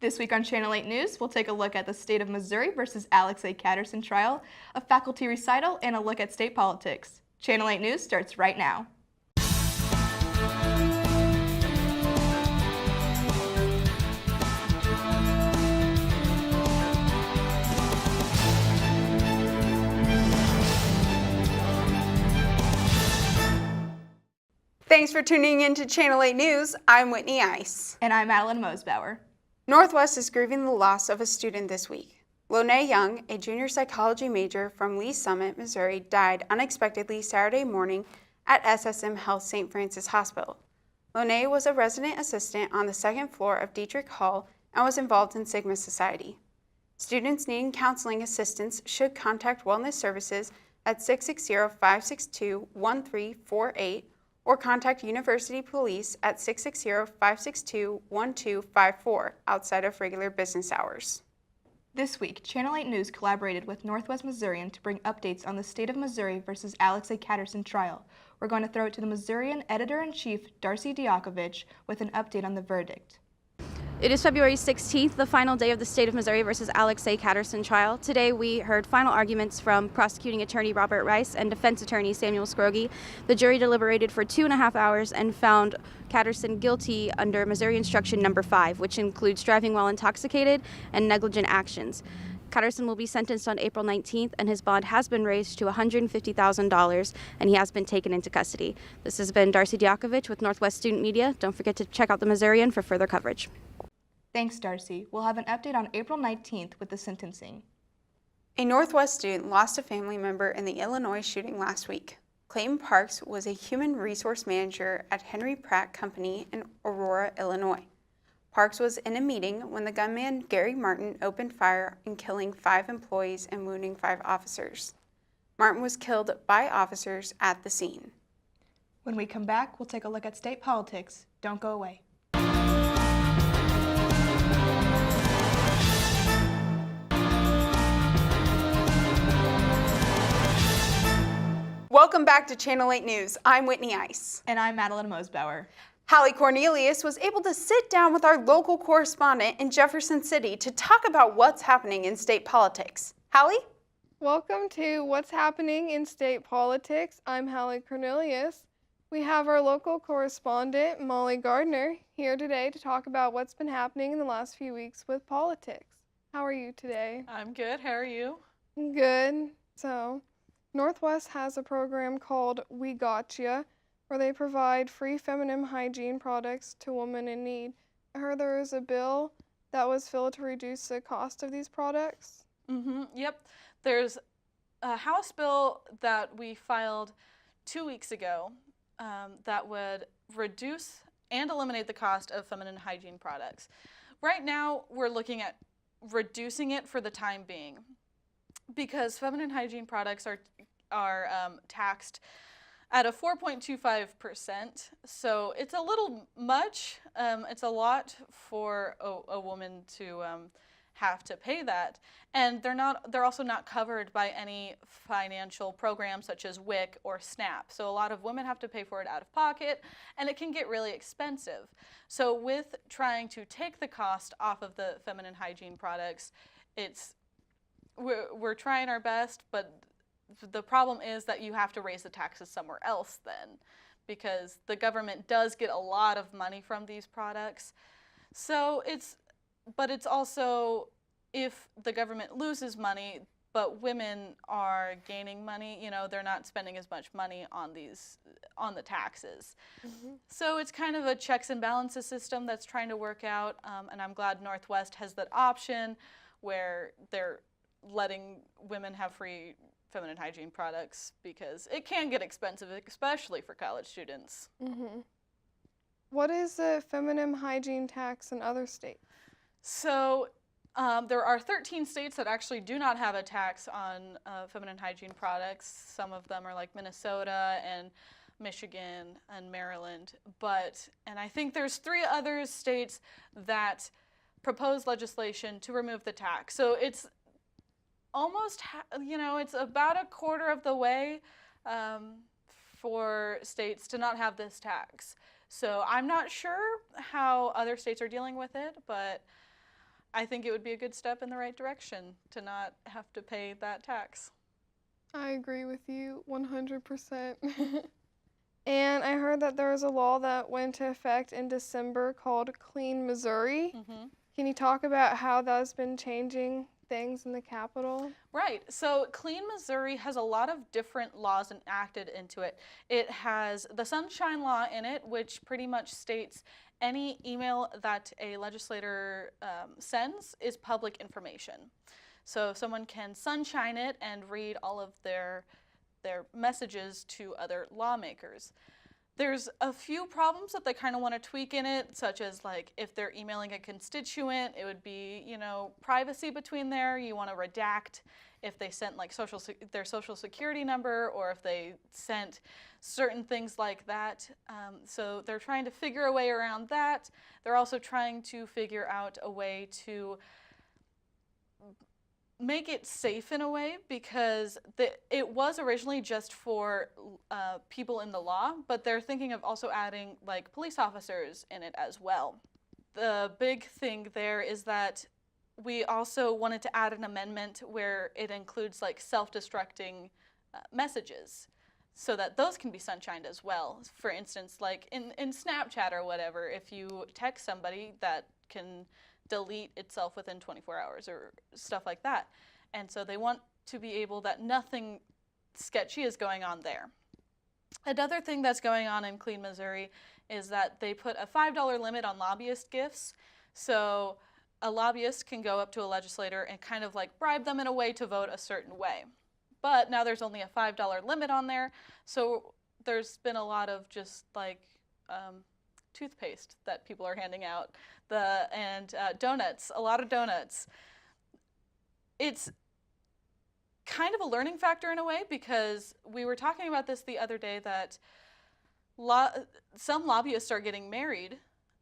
This week on Channel 8 News, we'll take a look at the state of Missouri versus Alex A Catterson Trial, a faculty recital, and a look at state politics. Channel 8 News starts right now. Thanks for tuning in to Channel 8 News. I'm Whitney Ice. And I'm Madeline Mosbauer. Northwest is grieving the loss of a student this week. Lone Young, a junior psychology major from Lee Summit, Missouri, died unexpectedly Saturday morning at SSM Health St. Francis Hospital. Lone was a resident assistant on the second floor of Dietrich Hall and was involved in Sigma Society. Students needing counseling assistance should contact Wellness Services at 660-562-1348 or contact University Police at 660-562-1254 outside of regular business hours. This week, Channel 8 News collaborated with Northwest Missourian to bring updates on the state of Missouri versus Alex A Catterson Trial. We're going to throw it to the Missourian Editor-in-Chief, Darcy Diakovich, with an update on the verdict. It is February 16th, the final day of the state of Missouri versus Alex A Catterson trial. Today we heard final arguments from prosecuting attorney Robert Rice and defense attorney Samuel Scroggie. The jury deliberated for 2.5 hours and found Catterson guilty under Missouri Instruction Number 5, which includes driving while intoxicated and negligent actions. Catterson will be sentenced on April 19th, and his bond has been raised to $150,000, and he has been taken into custody. This has been Darcy Diakovich with Northwest Student Media. Don't forget to check out the Missourian for further coverage. Thanks, Darcy. We'll have an update on April 19th with the sentencing. A Northwest student lost a family member in the Illinois shooting last week. Clayton Parks was a human resource manager at Henry Pratt Company in Aurora, Illinois. Parks was in a meeting when the gunman Gary Martin opened fire and killing 5 employees and wounding 5 officers. Martin was killed by officers at the scene. When we come back, we'll take a look at state politics. Don't go away. Welcome back to Channel 8 News. I'm Whitney Ice. And I'm Madeline Mosbauer. Hallie Cornelius was able to sit down with our local correspondent in Jefferson City to talk about what's happening in state politics. Hallie? Welcome to What's Happening in State Politics. I'm Hallie Cornelius. We have our local correspondent, Molly Gardner, here today to talk about what's been happening in the last few weeks with politics. How are you today? I'm good. How are you? Good. So, Northwest has a program called We Gotcha, where they provide free feminine hygiene products to women in need. I heard there was a bill that was filled to reduce the cost of these products. Yep. There's a House bill that we filed 2 weeks ago that would reduce and eliminate the cost of feminine hygiene products. Right now, we're looking at reducing it for the time being because feminine hygiene products are taxed at a 4.25%, so it's a little much. It's a lot for a woman to have to pay that, and they're also not covered by any financial programs such as WIC or SNAP. So a lot of women have to pay for it out of pocket, and it can get really expensive. So with trying to take the cost off of the feminine hygiene products, we're trying our best, but the problem is that you have to raise the taxes somewhere else then, because the government does get a lot of money from these products. So it's also, if the government loses money, but women are gaining money, they're not spending as much money on the taxes. So it's kind of a checks and balances system that's trying to work out, and I'm glad Northwest has that option where they're letting women have free feminine hygiene products because it can get expensive, especially for college students. What is the feminine hygiene tax in other states? So there are 13 states that actually do not have a tax on feminine hygiene products. Some of them are like Minnesota and Michigan and Maryland, and I think there's 3 other states that propose legislation to remove the tax. So it's almost, it's about a quarter of the way for states to not have this tax. So I'm not sure how other states are dealing with it, but I think it would be a good step in the right direction to not have to pay that tax. I agree with you 100%. And I heard that there was a law that went into effect in December called Clean Missouri. Can you talk about how that's been changing things in the Capitol? Right. So Clean Missouri has a lot of different laws enacted into it. It has the Sunshine Law in it, which pretty much states any email that a legislator sends is public information. So someone can sunshine it and read all of their messages to other lawmakers. There's a few problems that they kind of want to tweak in it, such as like if they're emailing a constituent, it would be, privacy between there. You want to redact if they sent like their social security number, or if they sent certain things like that. So they're trying to figure a way around that. They're also trying to figure out a way to make it safe in a way, because it was originally just for people in the law, but they're thinking of also adding like police officers in it as well. The big thing there is that we also wanted to add an amendment where it includes like self-destructing messages, so that those can be sunshined as well. For instance, like in Snapchat or whatever, if you text somebody, that can delete itself within 24 hours or stuff like that. And so they want to be able that nothing sketchy is going on there. Another thing that's going on in Clean Missouri is that they put a $5 limit on lobbyist gifts. So a lobbyist can go up to a legislator and kind of like bribe them in a way to vote a certain way. But now there's only a $5 limit on there. So there's been a lot of just like toothpaste that people are handing out, and donuts, a lot of donuts. It's kind of a learning factor in a way, because we were talking about this the other day, that some lobbyists are getting married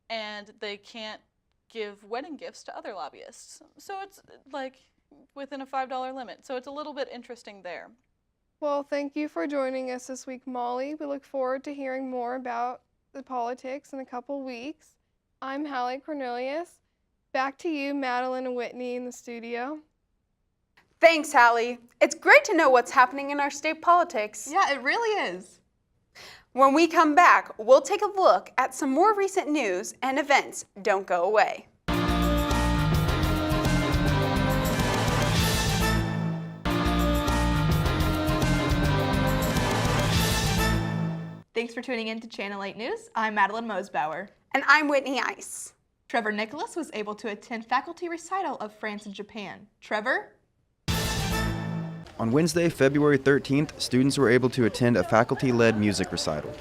and they can't give wedding gifts to other lobbyists. So it's like within a $5 limit. So it's a little bit interesting there. Well, thank you for joining us this week, Molly. We look forward to hearing more about the politics in a couple weeks. I'm Hallie Cornelius. Back to you, Madeline and Whitney, in the studio. Thanks, Hallie. It's great to know what's happening in our state politics. Yeah, it really is. When we come back, we'll take a look at some more recent news and events. Don't go away. Thanks for tuning in to Channel 8 News. I'm Madeline Mosbauer. And I'm Whitney Ice. Trevor Nicholas was able to attend faculty recital of France and Japan. Trevor? On Wednesday, February 13th, students were able to attend a faculty-led music recital.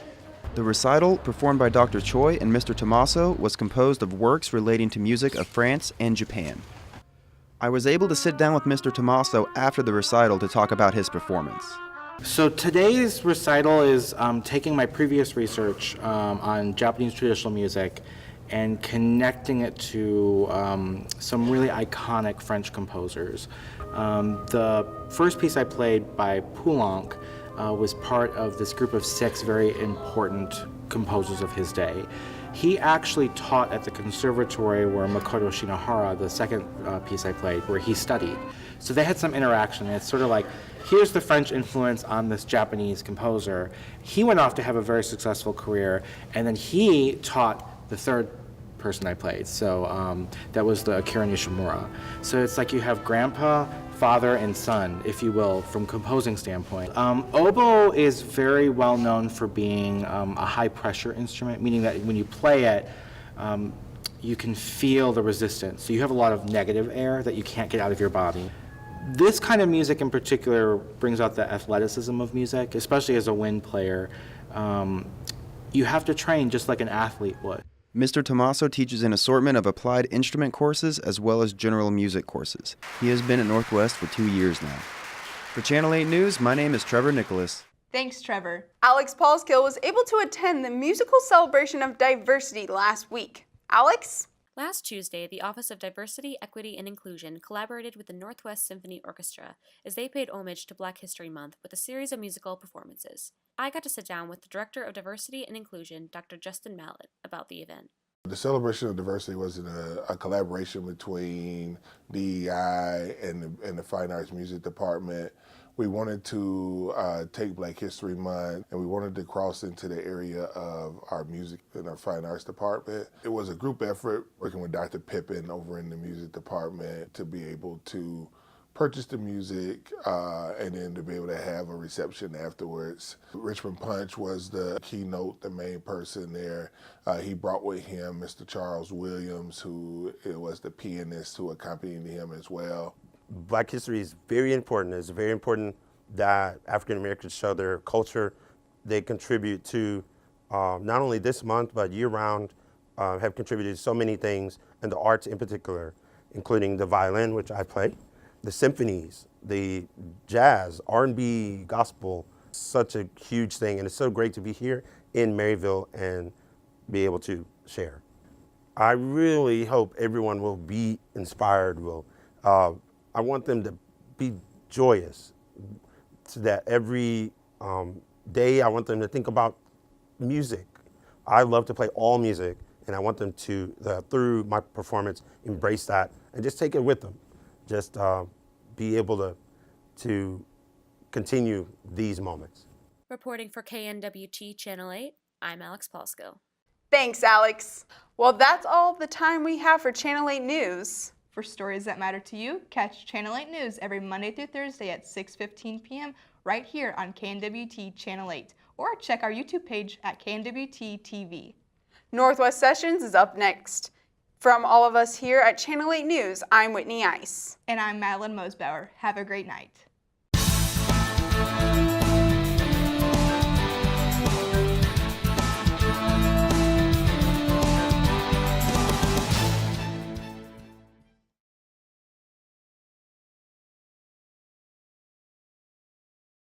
The recital, performed by Dr. Choi and Mr. Tommaso, was composed of works relating to music of France and Japan. I was able to sit down with Mr. Tommaso after the recital to talk about his performance. So today's recital is taking my previous research on Japanese traditional music and connecting it to some really iconic French composers. The first piece I played by Poulenc was part of this group of 6 very important composers of his day. He actually taught at the conservatory where Makoto Shinohara, the second piece I played, where he studied. So they had some interaction. It's sort of like, here's the French influence on this Japanese composer. He went off to have a very successful career, and then he taught the third person I played. So that was the Akira Nishimura. So it's like you have grandpa, father, and son, if you will, from composing standpoint. Oboe is very well known for being a high pressure instrument, meaning that when you play it, you can feel the resistance. So you have a lot of negative air that you can't get out of your body. This kind of music in particular brings out the athleticism of music, especially as a wind player. You have to train just like an athlete would. Mr. Tommaso teaches an assortment of applied instrument courses as well as general music courses. He has been at Northwest for 2 years now. For Channel 8 News, my name is Trevor Nicholas. Thanks, Trevor. Alex Paulskill was able to attend the musical celebration of diversity last week. Alex? Last Tuesday, the Office of Diversity, Equity, and Inclusion collaborated with the Northwest Symphony Orchestra as they paid homage to Black History Month with a series of musical performances. I got to sit down with the Director of Diversity and Inclusion, Dr. Justin Mallett, about the event. The celebration of diversity was a collaboration between DEI and the Fine Arts Music Department. We wanted to take Black History Month and we wanted to cross into the area of our music and our fine arts department. It was a group effort working with Dr. Pippin over in the music department to be able to purchase the music and then to be able to have a reception afterwards. Richmond Punch was the keynote, the main person there. He brought with him Mr. Charles Williams, who was the pianist who accompanied him as well. Black history is very important. It's very important that African Americans show their culture. They contribute to not only this month, but year-round, have contributed to so many things, and the arts in particular, including the violin, which I play, the symphonies, the jazz, R&B, gospel, such a huge thing. And it's so great to be here in Maryville and be able to share. I really hope everyone will be inspired, I want them to be joyous, so that every day I want them to think about music. I love to play all music, and I want them to, through my performance, embrace that and just take it with them. Just be able to continue these moments. Reporting for KNWT Channel 8, I'm Alex Polsko. Thanks, Alex. Well, that's all the time we have for Channel 8 News. For stories that matter to you, catch Channel 8 News every Monday through Thursday at 6:15 p.m. right here on KNWT Channel 8, or check our YouTube page at KNWT TV. Northwest Sessions is up next. From all of us here at Channel 8 News, I'm Whitney Ice. And I'm Madeline Mosbauer. Have a great night.